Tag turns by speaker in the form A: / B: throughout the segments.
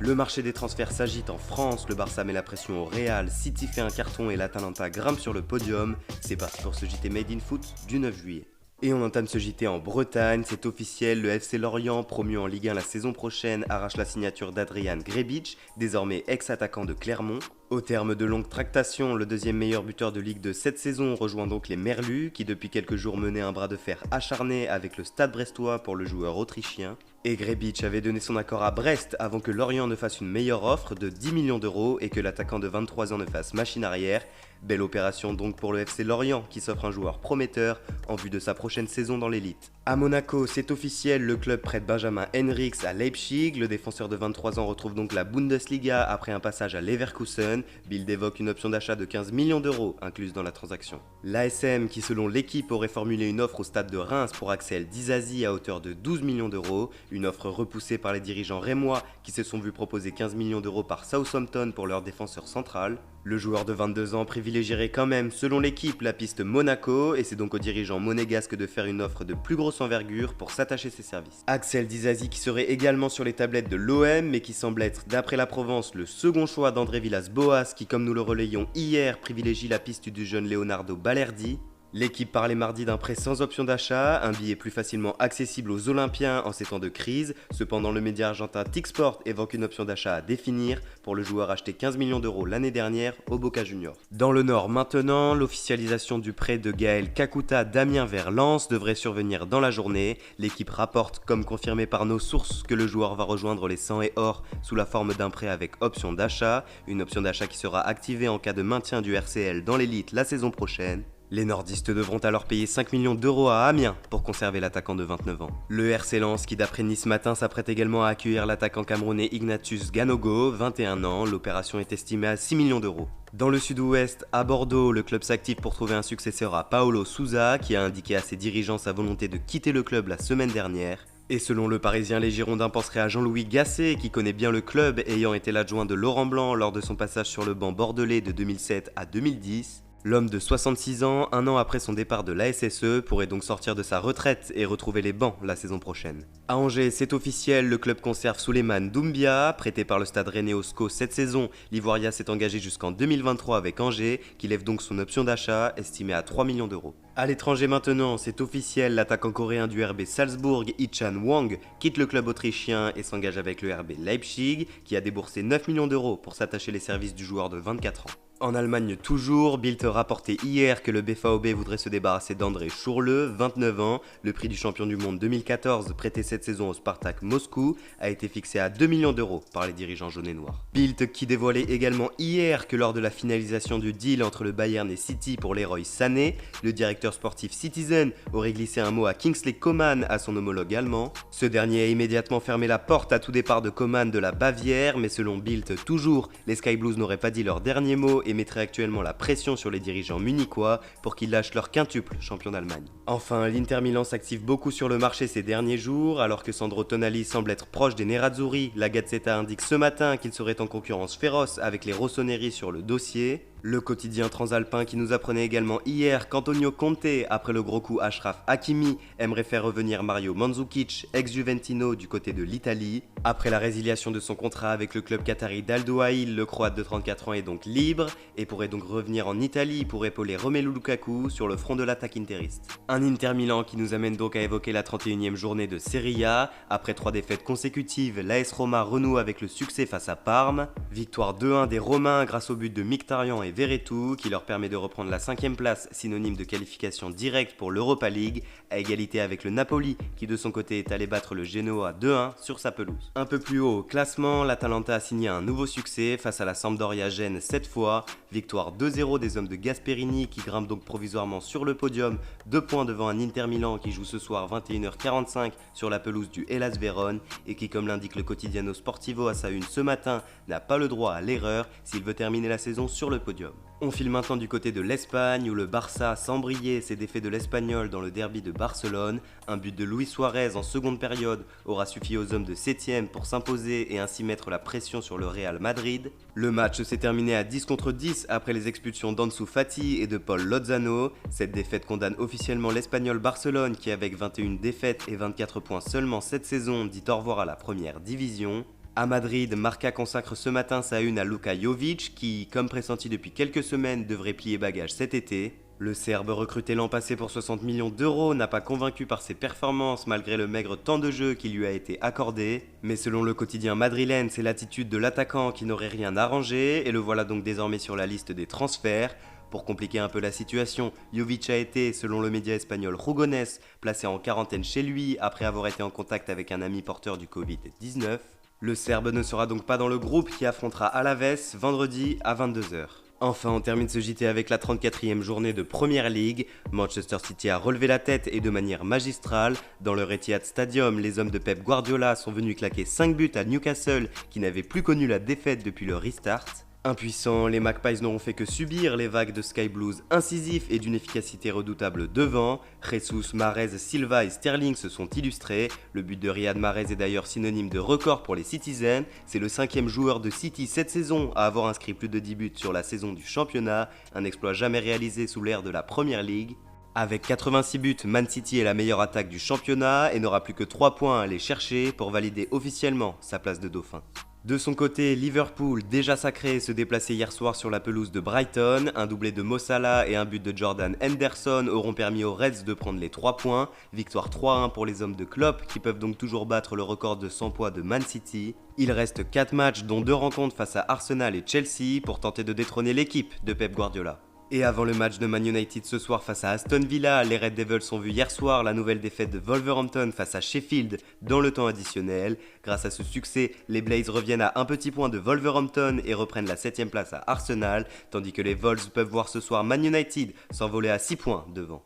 A: Le marché des transferts s'agite en France, le Barça met la pression au Real, City fait un carton et l'Atalanta grimpe sur le podium. C'est parti pour ce JT Made in Foot du 9 juillet. Et on entame ce JT en Bretagne, c'est officiel, le FC Lorient, promu en Ligue 1 la saison prochaine, arrache la signature d'Adrian Grebic, désormais ex-attaquant de Clermont. Au terme de longues tractations, le deuxième meilleur buteur de Ligue 2 cette saison rejoint donc les Merlus, qui depuis quelques jours menaient un bras de fer acharné avec le Stade brestois pour le joueur autrichien. Et Grebic avait donné son accord à Brest avant que Lorient ne fasse une meilleure offre de 10 millions d'euros et que l'attaquant de 23 ans ne fasse machine arrière. Belle opération donc pour le FC Lorient qui s'offre un joueur prometteur en vue de sa prochaine saison dans l'élite. À Monaco, c'est officiel, le club prête Benjamin Henrichs à Leipzig. Le défenseur de 23 ans retrouve donc la Bundesliga après un passage à Leverkusen. Bild évoque une option d'achat de 15 millions d'euros incluse dans la transaction. L'ASM qui selon l'équipe aurait formulé une offre au stade de Reims pour Axel Disasi à hauteur de 12 millions d'euros. Une offre repoussée par les dirigeants rémois qui se sont vus proposer 15 millions d'euros par Southampton pour leur défenseur central. Le joueur de 22 ans privilégierait quand même, selon l'équipe, la piste Monaco et c'est donc aux dirigeants monégasques de faire une offre de plus grosse envergure pour s'attacher ses services. Axel Disasi qui serait également sur les tablettes de l'OM mais qui semble être, d'après la Provence, le second choix d'André Villas-Boas qui, comme nous le relayons hier, privilégie la piste du jeune Leonardo Balerdi. L'équipe parlait mardi d'un prêt sans option d'achat, un billet plus facilement accessible aux Olympiens en ces temps de crise. Cependant, le média argentin Tixsport évoque une option d'achat à définir pour le joueur acheté 15 millions d'euros l'année dernière au Boca Juniors. Dans le Nord maintenant, l'officialisation du prêt de Gaël Kakuta d'Amiens vers Lens devrait survenir dans la journée. L'équipe rapporte, comme confirmé par nos sources, que le joueur va rejoindre les 100 et or sous la forme d'un prêt avec option d'achat. Une option d'achat qui sera activée en cas de maintien du RCL dans l'élite la saison prochaine. Les nordistes devront alors payer 5 millions d'euros à Amiens pour conserver l'attaquant de 29 ans. Le RC Lens qui d'après Nice Matin s'apprête également à accueillir l'attaquant camerounais Ignatius Ganogo, 21 ans, l'opération est estimée à 6 millions d'euros. Dans le sud-ouest, à Bordeaux, le club s'active pour trouver un successeur à Paolo Sousa qui a indiqué à ses dirigeants sa volonté de quitter le club la semaine dernière. Et selon le Parisien, les Girondins penseraient à Jean-Louis Gasset qui connaît bien le club ayant été l'adjoint de Laurent Blanc lors de son passage sur le banc bordelais de 2007 à 2010. L'homme de 66 ans, un an après son départ de l'ASSE, pourrait donc sortir de sa retraite et retrouver les bancs la saison prochaine. À Angers, c'est officiel, le club conserve Souleymane Doumbia, prêté par le stade rennais au SCO cette saison. L'Ivoirien s'est engagé jusqu'en 2023 avec Angers, qui lève donc son option d'achat, estimée à 3 millions d'euros. À l'étranger maintenant, c'est officiel, l'attaquant coréen du RB Salzbourg, Ichan Wang, quitte le club autrichien et s'engage avec le RB Leipzig, qui a déboursé 9 millions d'euros pour s'attacher les services du joueur de 24 ans. En Allemagne toujours, Bild rapportait hier que le BVB voudrait se débarrasser d'André Schurrle, 29 ans. Le prix du champion du monde 2014, prêté cette saison au Spartak Moscou, a été fixé à 2 millions d'euros par les dirigeants jaunes et noirs. Bild qui dévoilait également hier que lors de la finalisation du deal entre le Bayern et City pour Leroy Sané, le directeur sportif Citizen aurait glissé un mot à Kingsley Coman, à son homologue allemand. Ce dernier a immédiatement fermé la porte à tout départ de Coman de la Bavière, mais selon Bild toujours, les Sky Blues n'auraient pas dit leur dernier mot et mettrait actuellement la pression sur les dirigeants munichois pour qu'ils lâchent leur quintuple champion d'Allemagne. Enfin, l'Inter Milan s'active beaucoup sur le marché ces derniers jours, alors que Sandro Tonali semble être proche des Nerazzurri. La Gazzetta indique ce matin qu'il serait en concurrence féroce avec les Rossoneri sur le dossier. Le quotidien transalpin qui nous apprenait également hier qu'Antonio Conte, après le gros coup Achraf Hakimi, aimerait faire revenir Mario Mandzukic, ex-Juventino du côté de l'Italie. Après la résiliation de son contrat avec le club qatari d'Al Ahly, le Croate de 34 ans est donc libre et pourrait donc revenir en Italie pour épauler Romelu Lukaku sur le front de l'attaque interiste. Un Inter Milan qui nous amène donc à évoquer la 31e journée de Serie A. Après 3 défaites consécutives, l'AS Roma renoue avec le succès face à Parme. Victoire 2-1 des Romains grâce au but de Mkhitaryan et Verretou qui leur permet de reprendre la 5e place, synonyme de qualification directe pour l'Europa League, à égalité avec le Napoli qui de son côté est allé battre le Genoa 2-1 sur sa pelouse. Un peu plus haut au classement, l'Atalanta a signé un nouveau succès face à la Sampdoria Gênes cette fois. Victoire 2-0 des hommes de Gasperini qui grimpent donc provisoirement sur le podium, 2 points devant un Inter Milan qui joue ce soir 21h45 sur la pelouse du Hellas Vérone et qui, comme l'indique le Quotidiano Sportivo à sa une ce matin, n'a pas le droit à l'erreur s'il veut terminer la saison sur le podium. On file maintenant du côté de l'Espagne où le Barça, sans briller, s'est défait de l'Espagnol dans le derby de Barcelone. Un but de Luis Suarez en seconde période aura suffi aux hommes de 7ème pour s'imposer et ainsi mettre la pression sur le Real Madrid. Le match s'est terminé à 10 contre 10 après les expulsions d'Ansu Fati et de Paul Lozano. Cette défaite condamne officiellement l'Espagnol Barcelone qui, avec 21 défaites et 24 points seulement cette saison, dit au revoir à la première division. À Madrid, Marca consacre ce matin sa une à Luka Jovic qui, comme pressenti depuis quelques semaines, devrait plier bagage cet été. Le Serbe recruté l'an passé pour 60 millions d'euros n'a pas convaincu par ses performances malgré le maigre temps de jeu qui lui a été accordé. Mais selon le quotidien madrilène, c'est l'attitude de l'attaquant qui n'aurait rien arrangé et le voilà donc désormais sur la liste des transferts. Pour compliquer un peu la situation, Jovic a été, selon le média espagnol Rugones, placé en quarantaine chez lui après avoir été en contact avec un ami porteur du Covid-19. Le Serbe ne sera donc pas dans le groupe qui affrontera Alaves vendredi à 22h. Enfin, on termine ce JT avec la 34e journée de Premier League. Manchester City a relevé la tête et de manière magistrale. Dans le Etihad Stadium, les hommes de Pep Guardiola sont venus claquer 5 buts à Newcastle qui n'avait plus connu la défaite depuis le restart. Impuissants, les Magpies n'auront fait que subir les vagues de Sky Blues incisifs et d'une efficacité redoutable devant. Jesus, Mahrez, Silva et Sterling se sont illustrés. Le but de Riyad Mahrez est d'ailleurs synonyme de record pour les Citizens. C'est le 5e joueur de City cette saison à avoir inscrit plus de 10 buts sur la saison du championnat, un exploit jamais réalisé sous l'ère de la Premier League. Avec 86 buts, Man City est la meilleure attaque du championnat et n'aura plus que 3 points à aller chercher pour valider officiellement sa place de dauphin. De son côté, Liverpool, déjà sacré, se déplaçait hier soir sur la pelouse de Brighton. Un doublé de Mo Salah et un but de Jordan Henderson auront permis aux Reds de prendre les 3 points. Victoire 3-1 pour les hommes de Klopp qui peuvent donc toujours battre le record de 100 points de Man City. Il reste 4 matchs dont 2 rencontres face à Arsenal et Chelsea pour tenter de détrôner l'équipe de Pep Guardiola. Et avant le match de Man United ce soir face à Aston Villa, les Red Devils ont vu hier soir la nouvelle défaite de Wolverhampton face à Sheffield dans le temps additionnel. Grâce à ce succès, les Blazes reviennent à un petit point de Wolverhampton et reprennent la 7ème place à Arsenal, tandis que les Vols peuvent voir ce soir Man United s'envoler à 6 points devant.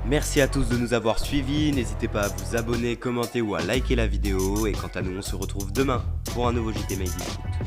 A: Merci à tous de nous avoir suivis, n'hésitez pas à vous abonner, commenter ou à liker la vidéo, et quant à nous on se retrouve demain pour un nouveau JT Made in Foot.